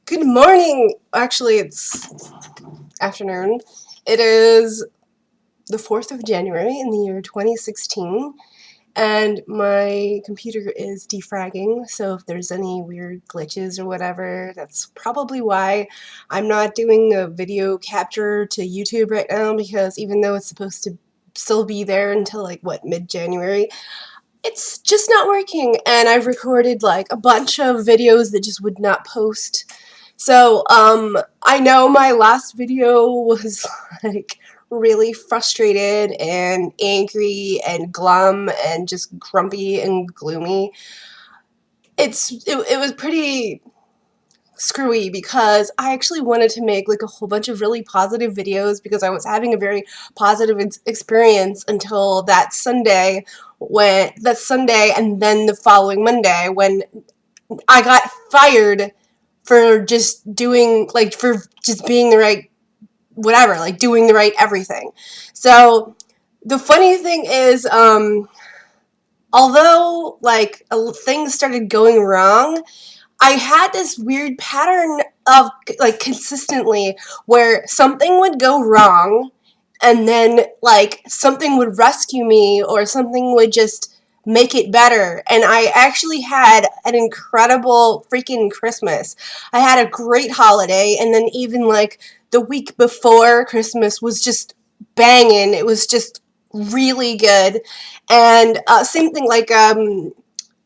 Good morning. Actually, it's afternoon. It is the 4th of January in the year 2016, and my computer is defragging, so if there's any weird glitches or whatever, that's probably why. I'm not doing a video capture to YouTube right now because even though it's supposed to still be there until like, what, mid-January, it's just not working, and I've recorded like a bunch of videos that just would not post. So, I know my last video was like really frustrated and angry and glum and just grumpy and gloomy. It was pretty screwy because I actually wanted to make like a whole bunch of really positive videos because I was having a very positive experience until that Sunday and then the following Monday when I got fired for just doing for just being the right whatever, like doing the right everything. So the funny thing is, although like things started going wrong, I had this weird pattern of like consistently where something would go wrong and then like something would rescue me or something would just make it better. And I actually had an incredible freaking Christmas. I had a great holiday, and then even like the week before Christmas was just banging. It was just really good. And same thing, like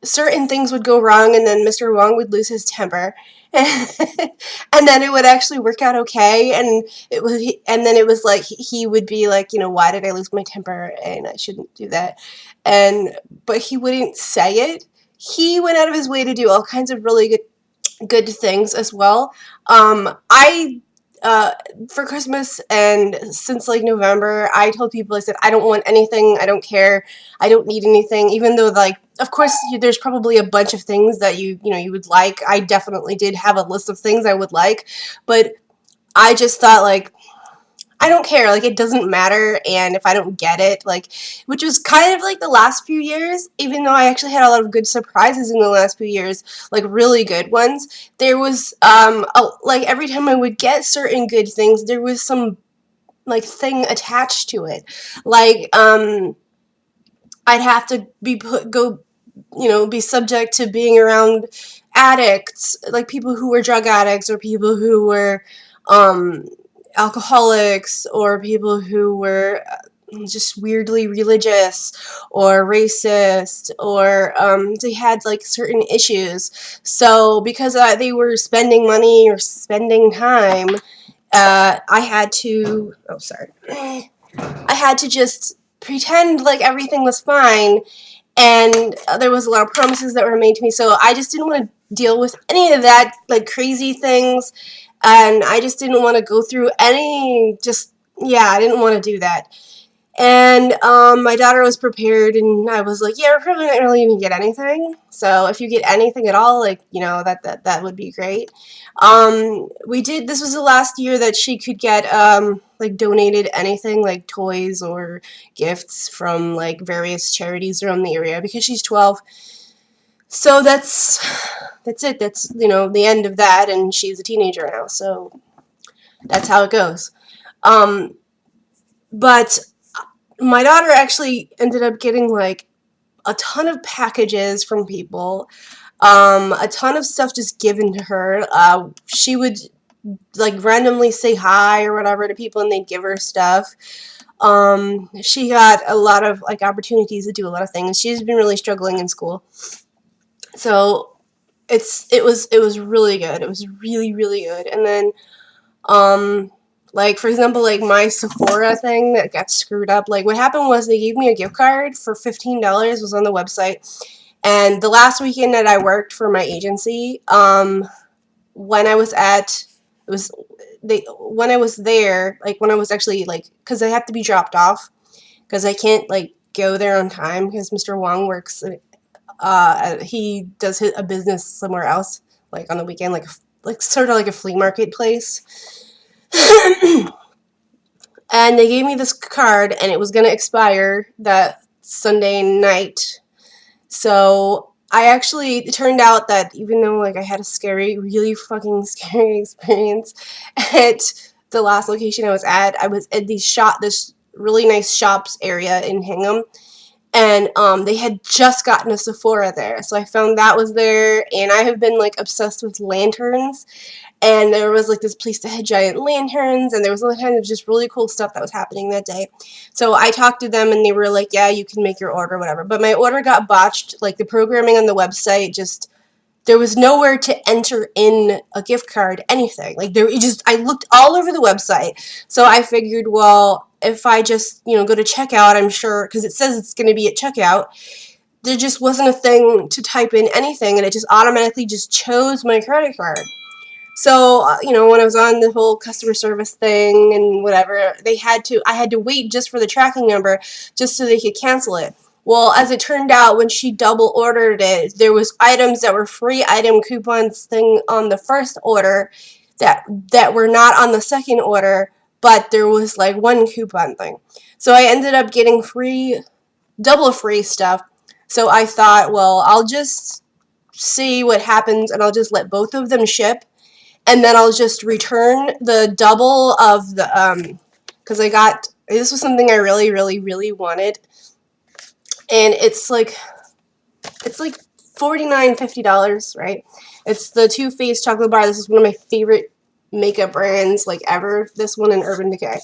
certain things would go wrong, and then Mr. Wong would lose his temper. And then it would actually work out okay, and then it was like he would be like, why did I lose my temper, and I shouldn't do that, but he wouldn't say it. He went out of his way to do all kinds of really good things as well. I uh, for Christmas and since like November, I told people, I said, I don't want anything, I don't care, I don't need anything, even though like, of course, there's probably a bunch of things that you would like. I definitely did have a list of things I would like, but I just thought like, I don't care, like it doesn't matter, and if I don't get it, like, which was kind of like the last few years, even though I actually had a lot of good surprises in the last few years, like really good ones, there was, like every time I would get certain good things, there was some like thing attached to it, like, I'd have to be subject to being around addicts, like people who were drug addicts or people who were, um, alcoholics or people who were just weirdly religious or racist or they had like certain issues. So because they were spending money or spending time, I had to, oh, sorry. I had to just pretend like everything was fine, and there was a lot of promises that were made to me, so I just didn't want to deal with any of that, like crazy things, and I just didn't want to go through I didn't want to do that. And my daughter was prepared, and I was like, yeah, we're probably not really even get anything. So if you get anything at all, like, that would be great. We did, this was the last year that she could get, like, donated anything, like toys or gifts from, like, various charities around the area because she's 12. So that's it. That's, the end of that, and she's a teenager now, so that's how it goes. Um, but my daughter actually ended up getting like a ton of packages from people, a ton of stuff just given to her. She would like randomly say hi or whatever to people, and they'd give her stuff. She got a lot of like opportunities to do a lot of things. She's been really struggling in school, so it was really good. It was really really good, and then like, for example, like my Sephora thing that got screwed up. Like, what happened was they gave me a gift card for $15, was on the website. And the last weekend that I worked for my agency, when I was at, it was, when I was there, like, when I was actually, like, because I have to be dropped off, because I can't, like, go there on time, because Mr. Wong works, he does a business somewhere else, like, on the weekend, like sort of like a flea market place. And they gave me this card, and it was going to expire that Sunday night. So it turned out that even though like I had a scary, really fucking scary experience at the last location I was at this really nice shops area in Hingham, and they had just gotten a Sephora there, so I found that was there, and I have been like obsessed with lanterns, and there was like this place that had giant lanterns, and there was all kinds of just really cool stuff that was happening that day. So I talked to them, and they were like, yeah, you can make your order, whatever. But my order got botched. Like, the programming on the website just, there was nowhere to enter in a gift card, anything. Like, I looked all over the website. So I figured, well, if I just, go to checkout, I'm sure, because it says it's going to be at checkout, there just wasn't a thing to type in anything, and it just automatically just chose my credit card. So, when I was on the whole customer service thing and whatever, I had to wait just for the tracking number just so they could cancel it. Well, as it turned out, when she double ordered it, there was items that were free item coupons thing on the first order that were not on the second order, but there was like one coupon thing. So I ended up getting double free stuff. So I thought, well, I'll just see what happens and I'll just let both of them ship, and then I'll just return the double of the, because this was something I really, really, really wanted, and it's like $49, $50, right? It's the Too Faced chocolate bar. This is one of my favorite makeup brands, like, ever. This one and Urban Decay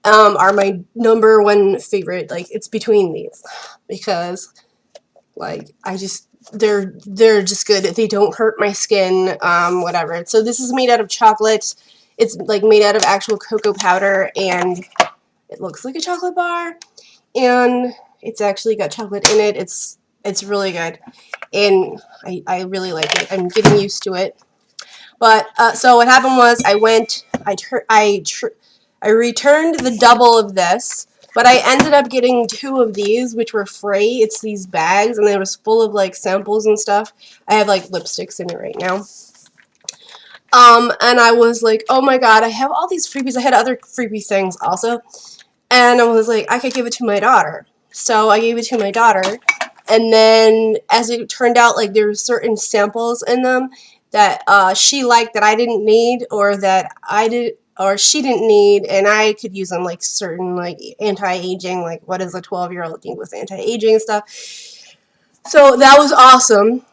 are my number one favorite. Like, it's between these, because, like, they're just good. They don't hurt my skin, whatever. So this is made out of chocolate. It's like made out of actual cocoa powder, and it looks like a chocolate bar, and it's actually got chocolate in it. It's really good, and I really like it. I'm getting used to it. But so what happened was I returned the double of this, but I ended up getting two of these, which were free. It's these bags, and they was full of like samples and stuff. I have like lipsticks in it right now. And I was like, oh my god, I have all these freebies. I had other freebie things also, and I was like, I could give it to my daughter. So I gave it to my daughter, and then as it turned out, like, there were certain samples in them that she liked that I didn't need, or that she didn't need, and I could use them, like certain like anti-aging, like what does a 12-year-old need with anti-aging stuff. So that was awesome.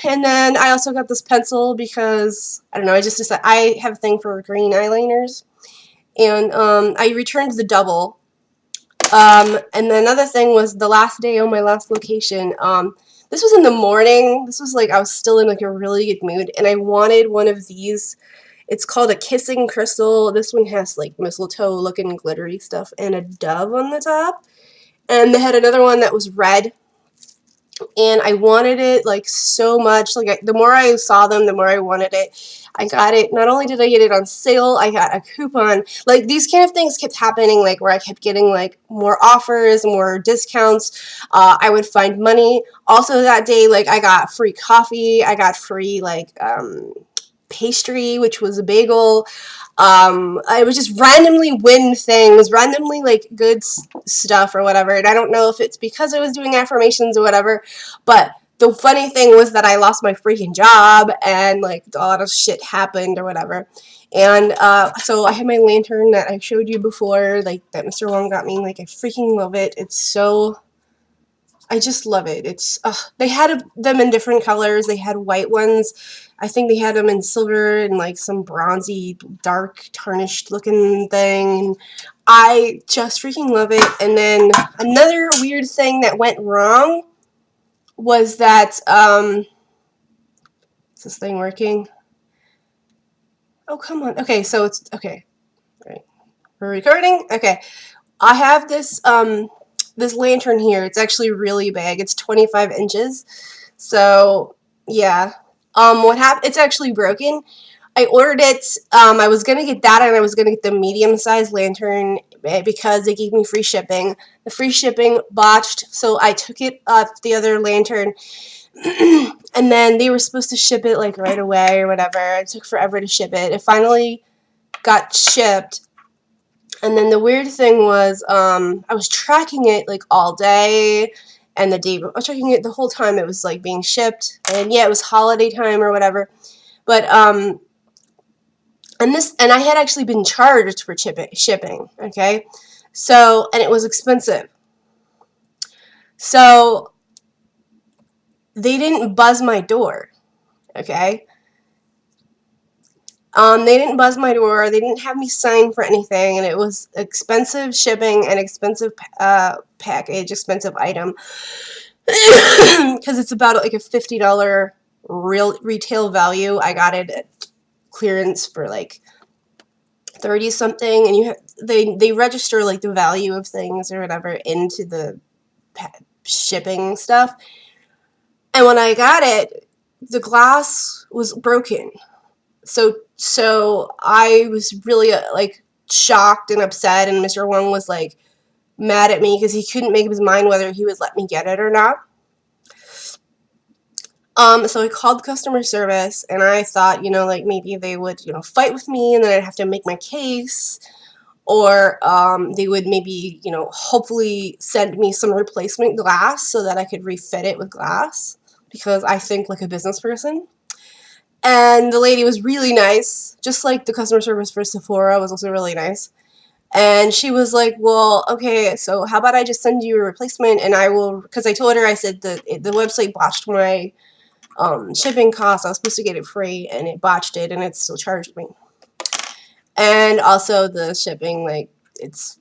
And then I also got this pencil because I don't know, I just decided I have a thing for green eyeliners, and I returned the double. And then another thing was the last day on my last location. This was in the morning. This was like I was still in like a really good mood, and I wanted one of these. It's called a kissing crystal. This one has like mistletoe looking glittery stuff and a dove on the top. And they had another one that was red, and I wanted it like so much. Like, the more I saw them, the more I wanted it. I got it. Not only did I get it on sale, I got a coupon. Like, these kind of things kept happening, like where I kept getting like more offers, more discounts. I would find money. Also that day, like, I got free coffee. I got free like pastry, which was a bagel. I would just randomly win things, randomly like good stuff or whatever, and I don't know if it's because I was doing affirmations or whatever, but the funny thing was that I lost my freaking job, and like a lot of shit happened or whatever, and so I had my lantern that I showed you before, like, that Mr. Wong got me. Like, I freaking love it. I just love it. They had them in different colors. They had white ones. I think they had them in silver and like some bronzy, dark, tarnished looking thing. I just freaking love it. And then another weird thing that went wrong was that, is this thing working? Oh, come on. Okay, so it's, okay. All right. We're recording? Okay. I have this lantern here. It's actually really big. It's 25 inches. So, yeah. What happened? It's actually broken. I ordered it. I was gonna get that, and I was gonna get the medium-sized lantern because they gave me free shipping. The free shipping botched, so I took it the other lantern, and then they were supposed to ship it like right away or whatever. It took forever to ship it. It finally got shipped. And then the weird thing was, I was tracking it like all day, and the day I was checking it the whole time it was like being shipped, and yeah, it was holiday time or whatever. But and I had actually been charged for shipping, okay? So, and it was expensive. So, they didn't buzz my door, okay? They didn't buzz my door. They didn't have me sign for anything, and it was expensive shipping and expensive package, expensive item, because it's about like a $50 real retail value. I got it at clearance for like 30 something, and they register like the value of things or whatever into the shipping stuff. And when I got it, the glass was broken. So I was really like shocked and upset, and Mr. Wong was like mad at me because he couldn't make up his mind whether he would let me get it or not. So I called customer service, and I thought, like maybe they would, fight with me, and then I'd have to make my case, or they would maybe, hopefully send me some replacement glass so that I could refit it with glass, because I think like a business person. And the lady was really nice, just like the customer service for Sephora was also really nice. And she was like, well, okay, so how about I just send you a replacement, and I will, because I told her, I said the website botched my shipping costs. I was supposed to get it free, and it botched it, and it still charged me. And also the shipping, like, it's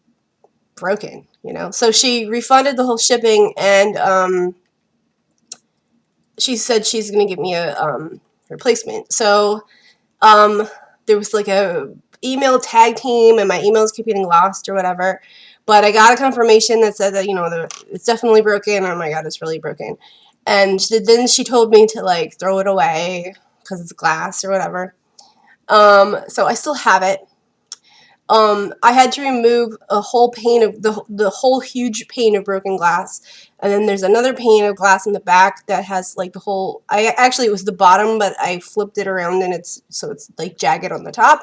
broken, So she refunded the whole shipping, and she said she's going to give me a replacement. So there was like a email tag team, and my emails keep getting lost or whatever. But I got a confirmation that said that, it's definitely broken. Oh my God, it's really broken. And then she told me to like throw it away because it's glass or whatever. So I still have it. I had to remove a whole pane of the whole huge pane of broken glass, and then there's another pane of glass in the back that has like the whole. It was the bottom, but I flipped it around, and it's like jagged on the top.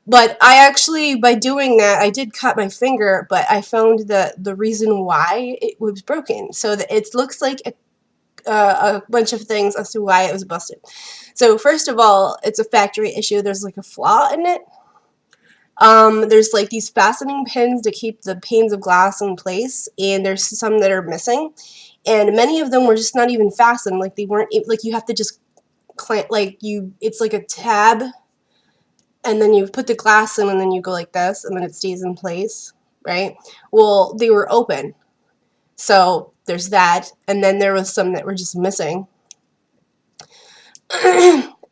But I actually, by doing that, I did cut my finger, but I found the reason why it was broken. So that it looks like a bunch of things as to why it was busted. So first of all, it's a factory issue. There's like a flaw in it. There's like these fastening pins to keep the panes of glass in place, and there's some that are missing, and many of them were just not even fastened. Like they weren't, like you have to just clamp, it's like a tab, and then you put the glass in, and then you go like this, and then it stays in place, right? Well, they were open, so there's that, and then there was some that were just missing.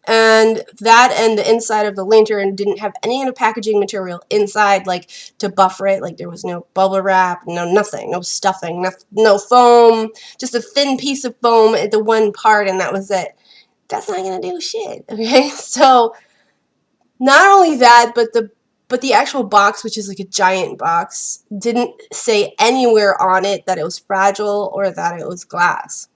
And that and the inside of the lantern didn't have any kind of packaging material inside, like to buffer it. Like there was no bubble wrap, no nothing, no stuffing, no foam, just a thin piece of foam at the one part, and that was it. That's not gonna do shit, okay? So not only that, but the actual box, which is like a giant box, didn't say anywhere on it that it was fragile or that it was glass.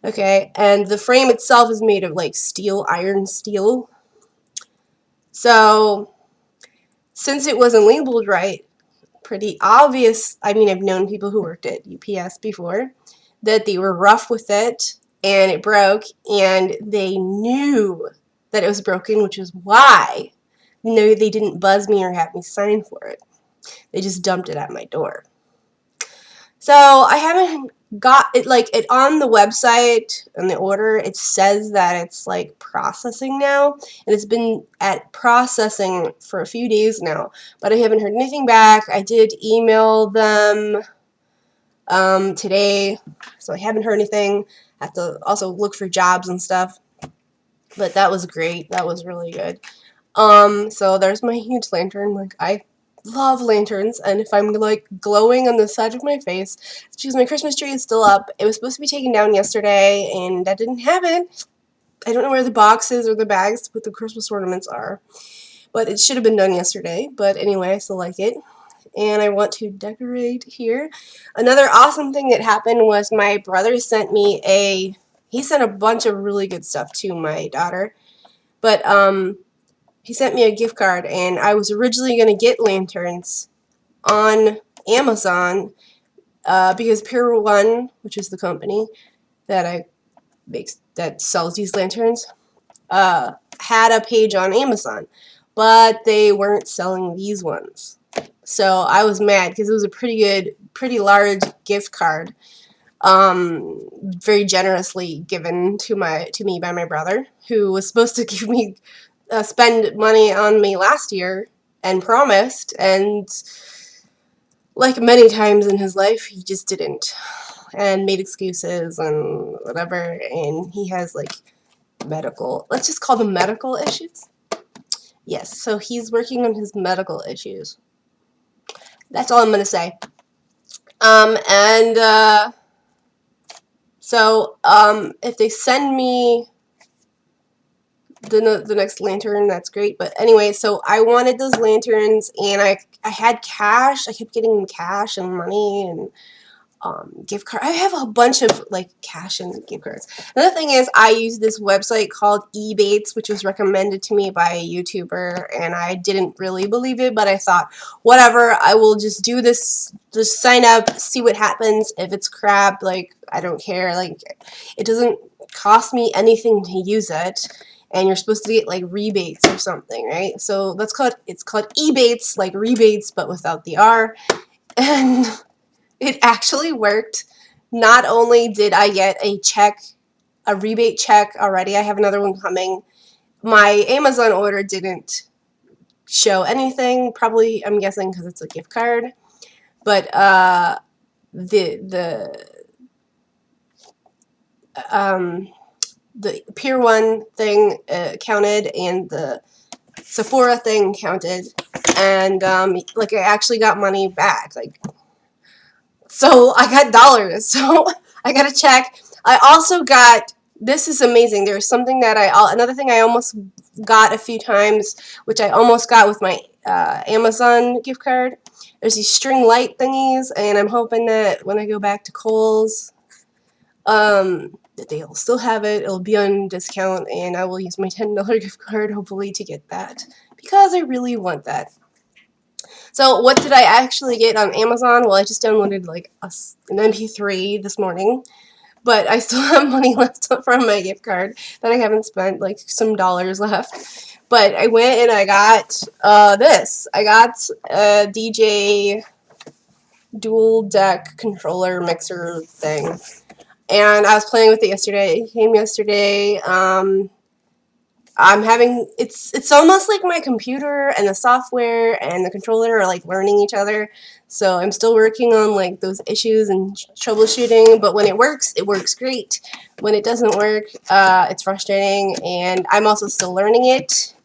Okay, and the frame itself is made of like steel, iron steel. So since it wasn't labeled right, pretty obvious. I mean, I've known people who worked at UPS before that they were rough with it and it broke, and they knew that it was broken, which is why they didn't buzz me or have me sign for it. They just dumped it at my door. So I haven't got it, like it on the website and the order. It says that it's like processing now, and it's been at processing for a few days now, but I haven't heard anything back. I did email them today, so I haven't heard anything. I have to also look for jobs and stuff, but that was great. That was really good. So there's my huge lantern. Like, I love lanterns, and if I'm like glowing on the side of my face, it's because my Christmas tree is still up. It was supposed to be taken down yesterday, and that didn't happen. I don't know where the boxes or the bags to put the Christmas ornaments are, but it should have been done yesterday. But anyway, I still like it, and I want to decorate here. Another awesome thing that happened was my brother sent me he sent a bunch of really good stuff to my daughter, but he sent me a gift card, and I was originally going to get lanterns on Amazon, because Pier One, which is the company that sells these lanterns, had a page on Amazon, but they weren't selling these ones. So I was mad because it was a pretty large gift card, very generously given to me by my brother, who was supposed to give me spend money on me last year and promised, and like many times in his life, he just didn't and made excuses and whatever. And he has like let's just call them medical issues. Yes, so he's working on his medical issues. That's all I'm gonna say. And if they send me the next lantern, that's great. But anyway, so I wanted those lanterns, and I had cash. I kept getting cash and money and gift card. I have a bunch of like cash and gift cards. Another thing is I use this website called Ebates, which was recommended to me by a YouTuber, and I didn't really believe it, but I thought, whatever, I will just do this, just sign up, see what happens. If it's crap, like, I don't care. Like, it doesn't cost me anything to use it, and you're supposed to get like rebates or something, right? So it's called Ebates, like rebates, but without the R. And it actually worked. Not only did I get a rebate check already, I have another one coming. My Amazon order didn't show anything, probably, I'm guessing, because it's a gift card. But the Pier 1 thing counted, and the Sephora thing counted, and like I actually got money back. Like, so I got dollars. So I got a check. I also got, this is amazing. There's something that another thing I almost got a few times, which I almost got with my Amazon gift card. There's these string light thingies, and I'm hoping that when I go back to Kohl's, that they'll still have it. It'll be on discount, and I will use my $10 gift card hopefully to get that, because I really want that. So what did I actually get on Amazon? Well, I just downloaded like an MP3 this morning, but I still have money left from my gift card that I haven't spent, like some dollars left. But I went and I got this. I got a DJ dual deck controller mixer thing, and I was playing with it yesterday. It came yesterday. I'm having, it's almost like my computer and the software and the controller are like learning each other. So I'm still working on like those issues and troubleshooting, but when it works great. When it doesn't work, it's frustrating, and I'm also still learning it.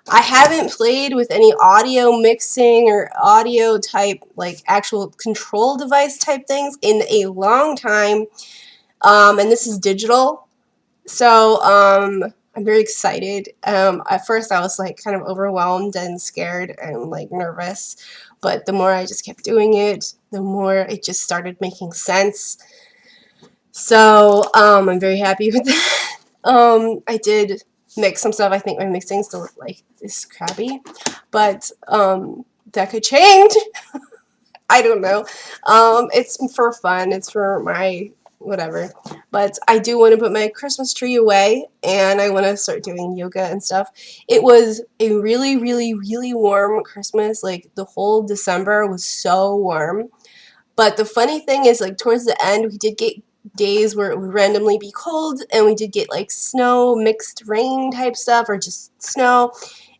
I haven't played with any audio mixing or audio type, like actual control device type things in a long time. And this is digital. So, I'm very excited. At first I was like kind of overwhelmed and scared and like nervous, but the more I just kept doing it, the more it just started making sense. So, I'm very happy with that. I did mix some stuff. I think my mixing still like is crappy, but that could change. I don't know. It's for fun. It's for my whatever. But I do want to put my Christmas tree away, and I want to start doing yoga and stuff. It was a really, really, really warm Christmas. Like the whole December was so warm. But the funny thing is, like towards the end, we did get days where it would randomly be cold, and we did get like snow, mixed rain type stuff, or just snow,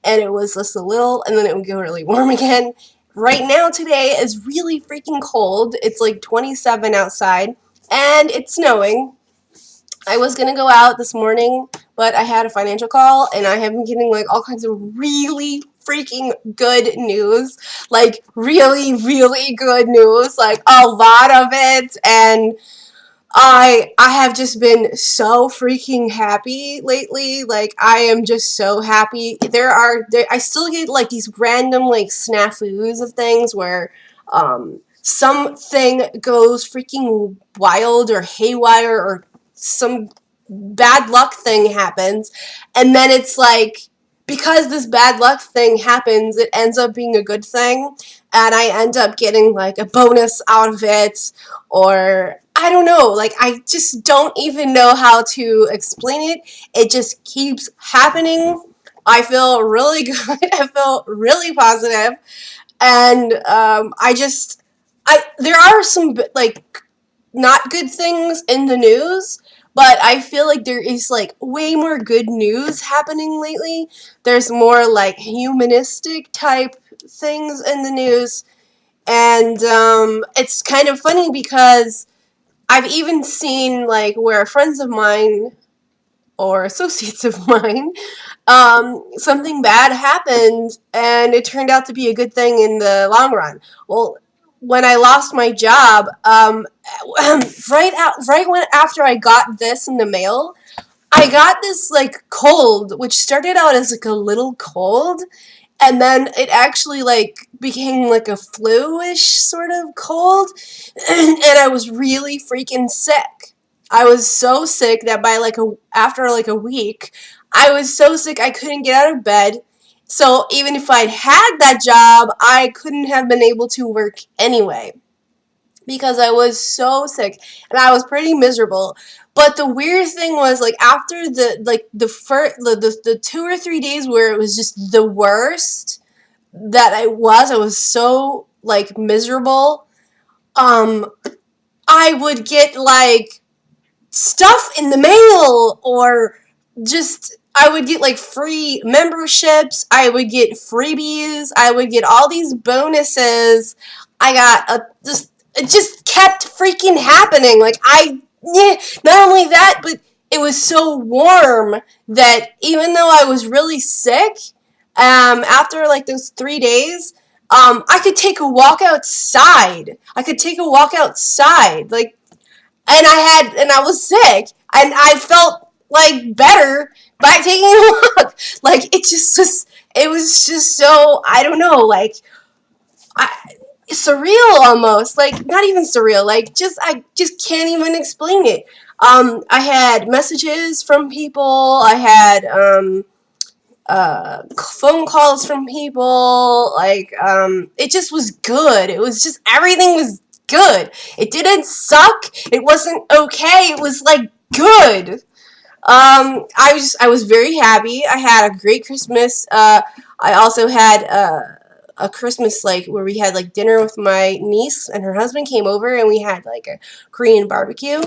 and it was just a little, and then it would go really warm again. Right now, today is really freaking cold. It's like 27 outside, and it's snowing. I was gonna go out this morning, but I had a financial call, and I have been getting like all kinds of really freaking good news, like really, really good news, like a lot of it, and I have just been so freaking happy lately. Like I am just so happy. I still get like these random like snafus of things where something goes freaking wild or haywire, or some bad luck thing happens, and then it's like because this bad luck thing happens, it ends up being a good thing, and I end up getting like a bonus out of it, or I don't know, like I just don't even know how to explain it. It just keeps happening. I feel really good. I feel really positive, and I there are some like not good things in the news, but I feel like there is like way more good news happening lately. There's more like humanistic type things in the news, and it's kind of funny because I've even seen like where friends of mine or associates of mine, something bad happened and it turned out to be a good thing in the long run. Well, when I lost my job, right when after I got this in the mail, I got this like cold, which started out as like a little cold, and then it actually like became like a flu-ish sort of cold, and I was really freaking sick. I was so sick that by like after like a week, I was so sick I couldn't get out of bed. So even if I'd had that job, I couldn't have been able to work anyway because I was so sick and I was pretty miserable. But the weird thing was like after the 2 or 3 days where it was just the worst that I was so like miserable. Um, I would get like stuff in the mail, or just I would get like free memberships, I would get freebies, I would get all these bonuses. I got a just it just kept freaking happening. Like not only that, but it was so warm that even though I was really sick, after like those 3 days, I could take a walk outside. I could take a walk outside. Like, and I was sick, and I felt like better by taking a walk. Like it was just so, I don't know, like I, surreal almost. Like not even surreal. Like I just can't even explain it. I had messages from people. I had phone calls from people. Like it just was good. It was just everything was good. It didn't suck. It wasn't okay. It was like good. I was very happy. I had a great Christmas. I also had a Christmas like where we had like dinner with my niece and her husband came over, and we had like a Korean barbecue.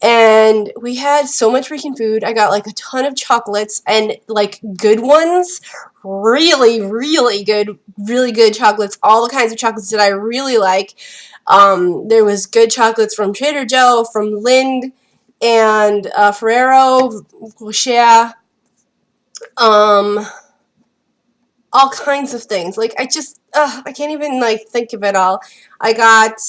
And we had so much freaking food. I got like a ton of chocolates, and like good ones, really, really good chocolates. All the kinds of chocolates that I really like. There was good chocolates from Trader Joe, from Lind, and Ferrero Rocher. Um, all kinds of things. Like I can't even like think of it all. I got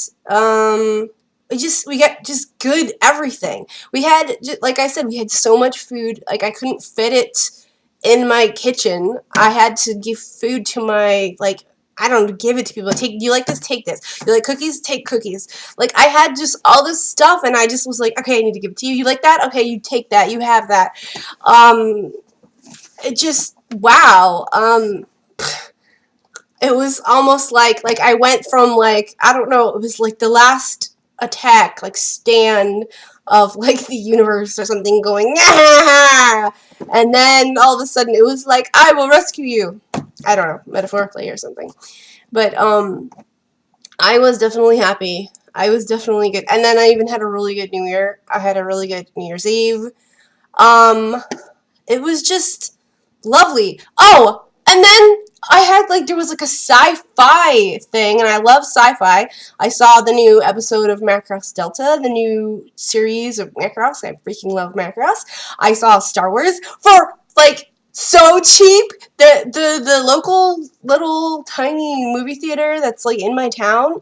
we got just good everything. We had, like I said, we had so much food. Like I couldn't fit it in my kitchen. I had to give food to my like. I don't give it to people. Do you like this? Take this. You like cookies? Take cookies. Like I had just all this stuff, and I just was like, okay, I need to give it to you. You like that? Okay, you take that. You have that. It just wow. It was almost like I went from like, I don't know, it was like the last attack, like stand of like the universe or something going, ah! And then all of a sudden it was like, I will rescue you. I don't know, metaphorically or something. But I was definitely happy. I was definitely good. And then I even had a really good New Year. I had a really good New Year's Eve. Um it was just lovely. Oh, and then I had like there was like a sci-fi thing, and I love sci-fi. I saw the new episode of Macross Delta, the new series of Macross. I freaking love Macross. I saw Star Wars for like so cheap. The local little tiny movie theater that's like in my town.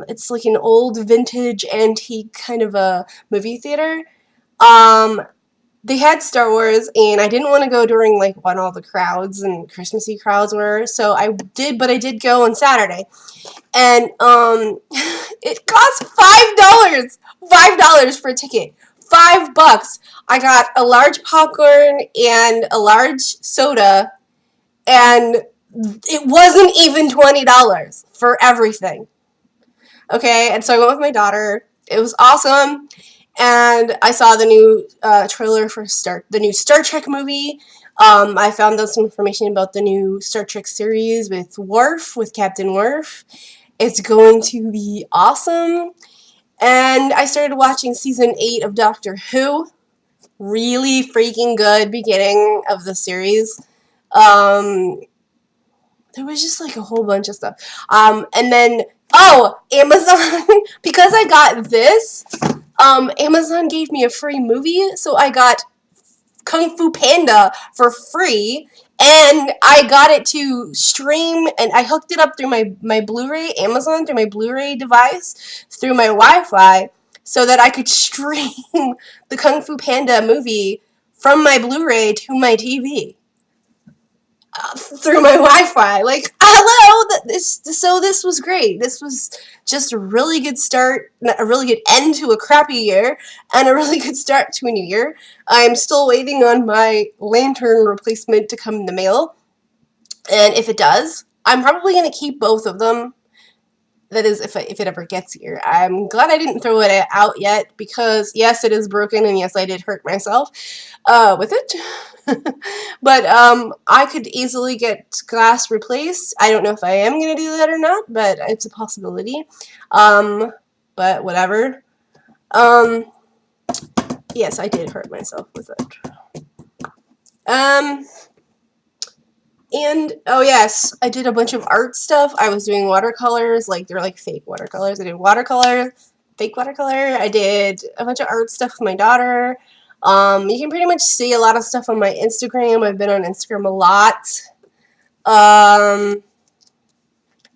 It's like an old vintage antique kind of a movie theater. Um, they had Star Wars, and I didn't want to go during like when all the crowds and Christmassy crowds were, so I did go on Saturday, and it cost $5 for a ticket. $5. I got a large popcorn and a large soda, and it wasn't even $20 for everything. Okay, and so I went with my daughter. It was awesome, and I saw the new trailer for the new Star Trek movie. I found out some information about the new Star Trek series with Captain Worf. It's going to be awesome. And I started watching season 8 of Doctor Who. Really freaking good beginning of the series. Um, there was just like a whole bunch of stuff. And then, oh, Amazon, because I got this, Amazon gave me a free movie, so I got Kung Fu Panda for free, and I got it to stream, and I hooked it up through my Blu-ray, Amazon, through my Blu-ray device, through my Wi-Fi, so that I could stream the Kung Fu Panda movie from my Blu-ray to my TV. Through my Wi-Fi. Like, hello, this was great. This was just a really good start, a really good end to a crappy year, and a really good start to a new year. I'm still waiting on my lantern replacement to come in the mail, and if it does, I'm probably going to keep both of them. That is, if it ever gets here. I'm glad I didn't throw it out yet, because yes, it is broken, and yes, I did hurt myself with it. But I could easily get glass replaced. I don't know if I am going to do that or not, but it's a possibility. But whatever. Yes, I did hurt myself with it. And, oh yes, I did a bunch of art stuff. I was doing watercolors, like, they're like fake watercolors. I did fake watercolor. I did a bunch of art stuff with my daughter. You can pretty much see a lot of stuff on my Instagram. I've been on Instagram a lot.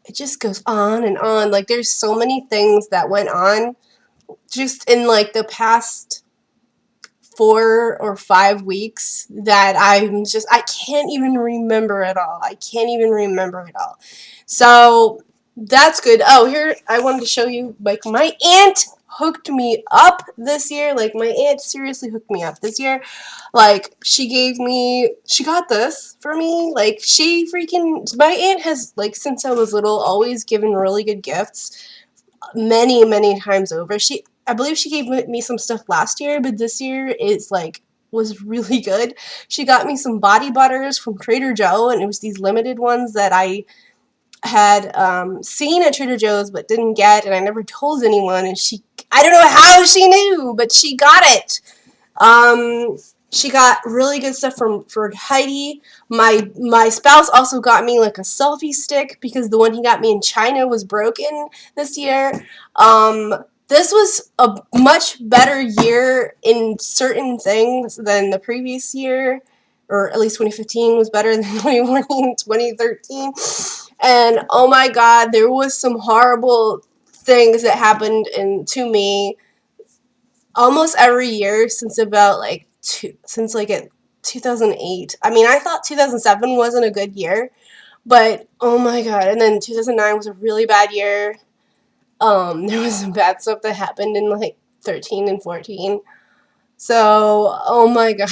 It just goes on and on. Like, there's so many things that went on just in, like, the past 4 or 5 weeks that I can't even remember it all. So that's good. Oh, here, I wanted to show you, like, my aunt hooked me up this year. Like, my aunt seriously hooked me up this year. Like, she got this for me. Like, my aunt has, like, since I was little, always given really good gifts many, many times over. I believe she gave me some stuff last year, but this year was really good. She got me some body butters from Trader Joe, and it was these limited ones that I had seen at Trader Joe's but didn't get, and I never told anyone, and I don't know how she knew, but she got it. She got really good stuff for Heidi. My spouse also got me like a selfie stick, because the one he got me in China was broken this year. This was a much better year in certain things than the previous year, or at least 2015 was better than 2013. And oh my god, there was some horrible things that happened to me almost every year since 2008. I mean, I thought 2007 wasn't a good year, but oh my god. And then 2009 was a really bad year. There was some bad stuff that happened in like 13 and 14. So, oh my god.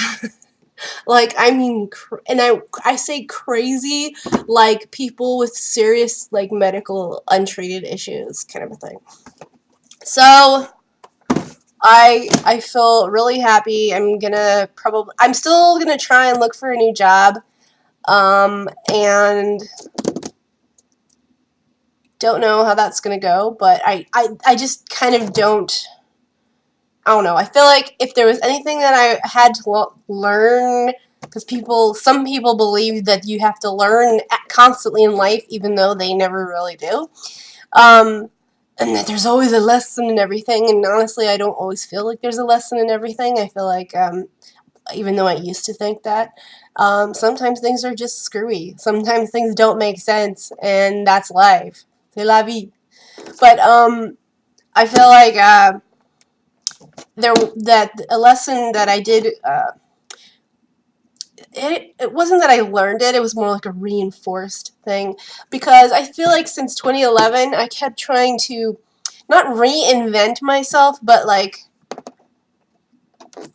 Like, I mean, and I say crazy, like people with serious, like, medical untreated issues kind of a thing. So I feel really happy. I'm still gonna try and look for a new job, and don't know how that's gonna go, but I just kind of I don't know. I feel like if there was anything that I had to learn, because some people believe that you have to learn constantly in life, even though they never really do. And that there's always a lesson in everything, and honestly, I don't always feel like there's a lesson in everything. I feel like, even though I used to think that, sometimes things are just screwy. Sometimes things don't make sense, and that's life. C'est la vie. But, I feel like, a lesson that I did, it wasn't that I learned it was more like a reinforced thing, because I feel like since 2011 I kept trying to not reinvent myself, but like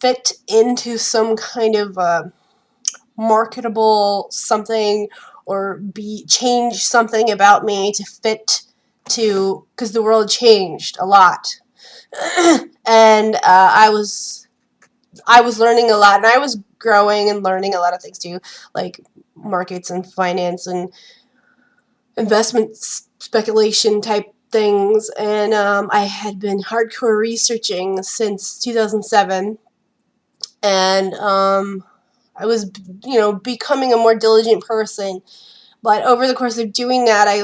fit into some kind of marketable something, or change something about me to fit to, because the world changed a lot. And I was learning a lot, and I was growing and learning a lot of things too, like markets and finance and investment speculation type things. And I had been hardcore researching since 2007, and I was, becoming a more diligent person. But over the course of doing that, I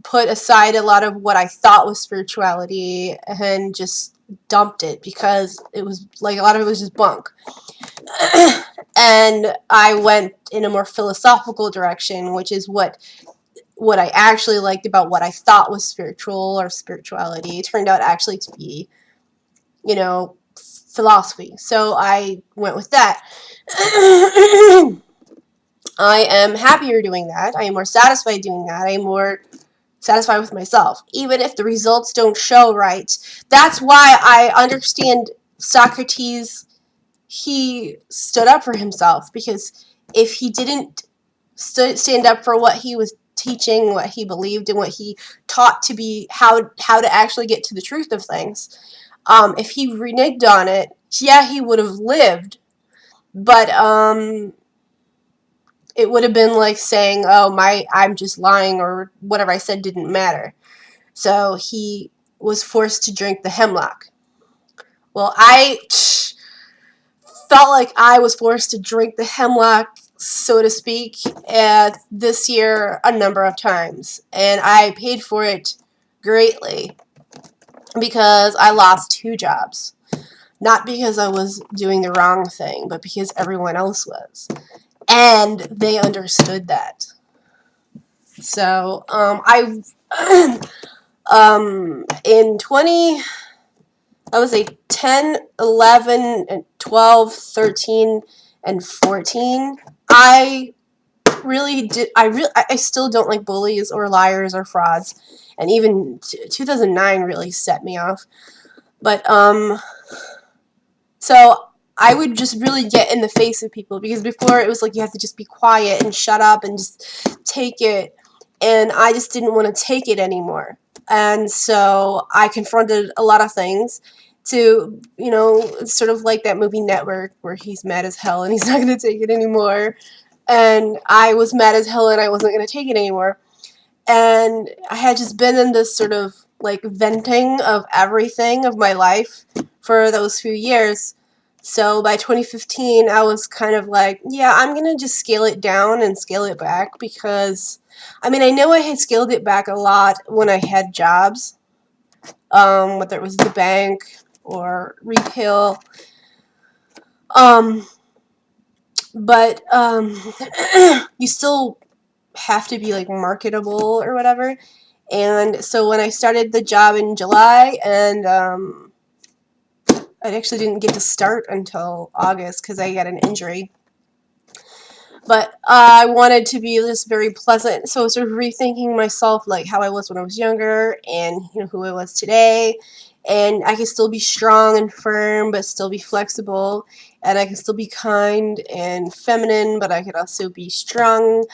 put aside a lot of what I thought was spirituality and just dumped it, because it was like a lot of it was just bunk. And I went in a more philosophical direction, which is what I actually liked about what I thought was spiritual or spirituality. It turned out actually to be, philosophy. So I went with that. I am happier doing that. I am more satisfied doing that. I am more satisfied with myself, even if the results don't show right. That's why I understand Socrates. He stood up for himself, because if he didn't stand up for what he was teaching, what he believed, and what he taught to be how to actually get to the truth of things, if he reneged on it, yeah, he would have lived, but it would have been like saying, "Oh, I'm just lying," or whatever I said didn't matter. So he was forced to drink the hemlock. Well, I felt like I was forced to drink the hemlock, so to speak, this year a number of times, and I paid for it greatly, because I lost 2 jobs. Not because I was doing the wrong thing, but because everyone else was. And they understood that. So, in 20, I would say 10, 11, and 12, 13, and 14, I I still don't like bullies or liars or frauds. And even 2009 really set me off. But, so I would just really get in the face of people, because before it was like you have to just be quiet and shut up and just take it, and I just didn't want to take it anymore. And so I confronted a lot of things, to, sort of like that movie Network, where he's mad as hell and he's not going to take it anymore. And I was mad as hell and I wasn't going to take it anymore. And I had just been in this sort of like venting of everything of my life for those few years. So by 2015, I was kind of like, yeah, I'm going to just scale it down and scale it back, because, I mean, I know I had scaled it back a lot when I had jobs, whether it was the bank or retail. But you still have to be like marketable or whatever. And so when I started the job in July, and I actually didn't get to start until August because I got an injury. But I wanted to be just very pleasant, so sort of rethinking myself, like how I was when I was younger, and who I was today. And I can still be strong and firm, but still be flexible. And I can still be kind and feminine, but I could also be strong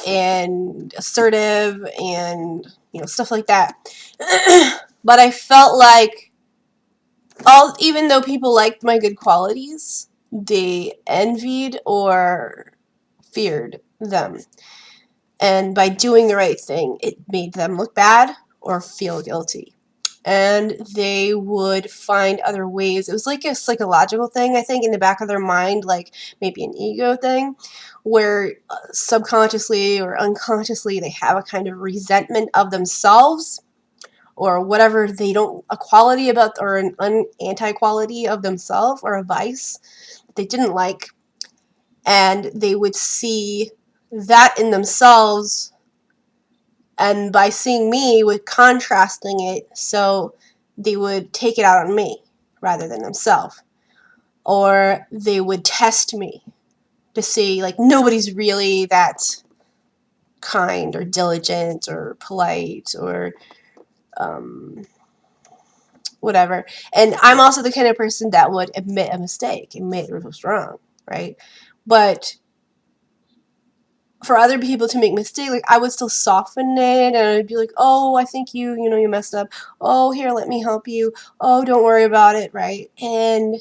and assertive and stuff like that. But I felt like even though people liked my good qualities, they envied or feared them. And by doing the right thing, it made them look bad or feel guilty. And they would find other ways. It was like a psychological thing, I think, in the back of their mind, like maybe an ego thing, where subconsciously or unconsciously they have a kind of resentment of themselves, or whatever they don't, a quality about, or an anti-quality of themselves, or a vice that they didn't like. And they would see that in themselves, and by seeing me, with contrasting it, so they would take it out on me rather than themselves. Or they would test me to see, like, nobody's really that kind or diligent or polite or whatever. And I'm also the kind of person that would admit a mistake, admit it was wrong, right? But for other people to make mistakes, like I would still soften it, and I'd be like, "Oh, I think you messed up. Oh, here, let me help you. Oh, don't worry about it, right?" And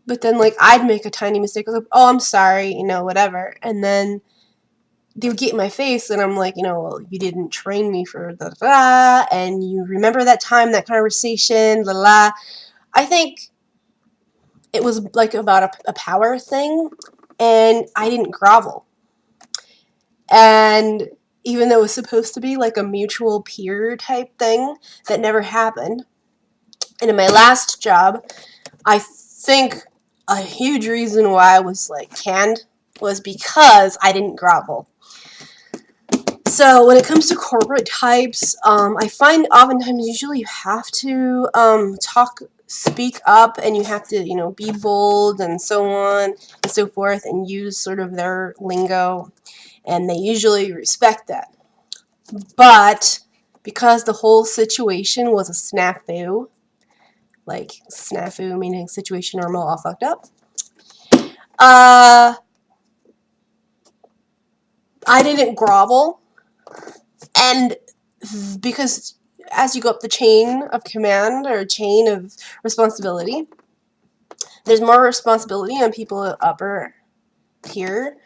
but then like I'd make a tiny mistake. I was like, "Oh, I'm sorry, whatever," and then they would get in my face, and I'm like, well, you didn't train me for da da da, and you remember that time, that conversation, la la. I think it was like about a power thing, and I didn't grovel. And even though it was supposed to be like a mutual peer type thing, that never happened. And in my last job, I think a huge reason why I was like canned was because I didn't grovel. So when it comes to corporate types, I find oftentimes usually you have to speak up, and you have to, be bold and so on and so forth, and use sort of their lingo, and they usually respect that. But because the whole situation was a snafu, like snafu meaning situation normal all fucked up, I didn't grovel. And because as you go up the chain of command or chain of responsibility, there's more responsibility on people upper here.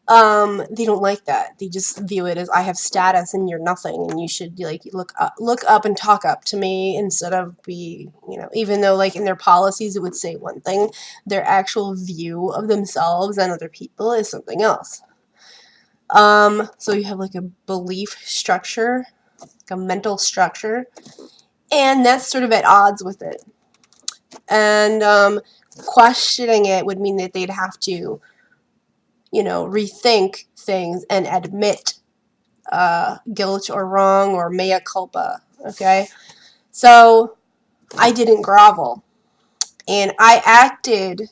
They don't like that. They just view it as I have status and you're nothing, and you should like look up and talk up to me instead of even though like in their policies it would say one thing, their actual view of themselves and other people is something else. So you have like a belief structure, like a mental structure, and that's sort of at odds with it. And questioning it would mean that they'd have to, rethink things and admit guilt or wrong or mea culpa. Okay, so I didn't grovel, and I acted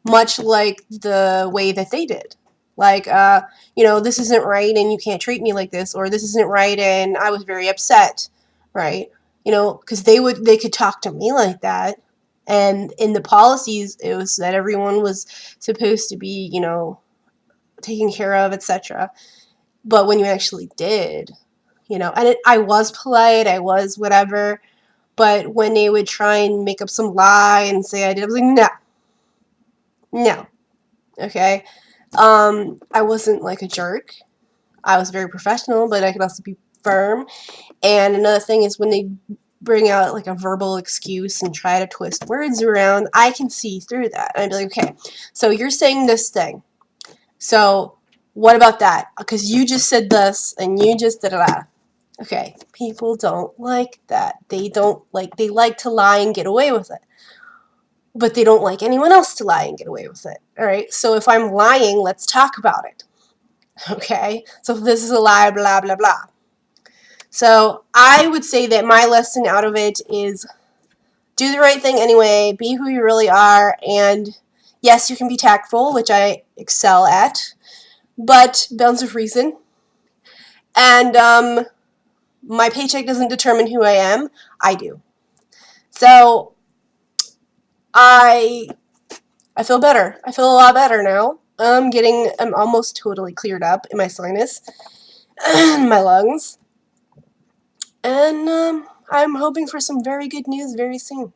much like the way that they did. Like, this isn't right, and you can't treat me like this, or this isn't right, and I was very upset, right? Because they could talk to me like that, and in the policies, it was that everyone was supposed to be, taken care of, etc. But when you actually did, and I was polite, I was whatever, but when they would try and make up some lie and say I did, I was like, no, okay. I wasn't like a jerk. I was very professional, but I could also be firm. And another thing is when they bring out like a verbal excuse and try to twist words around, I can see through that. And I'd be like, okay, so you're saying this thing. So what about that? Because you just said this and you just da da da. Okay, people don't like that. They like to lie and get away with it. But they don't like anyone else to lie and get away with it. All right, so if I'm lying, let's talk about it. Okay, so if this is a lie, blah, blah, blah. So I would say that my lesson out of it is do the right thing anyway, be who you really are, and yes, you can be tactful, which I excel at, but bounds of reason. And my paycheck doesn't determine who I am. I do. So I feel better. I feel a lot better now. I'm almost totally cleared up in my sinus and my lungs. And I'm hoping for some very good news very soon.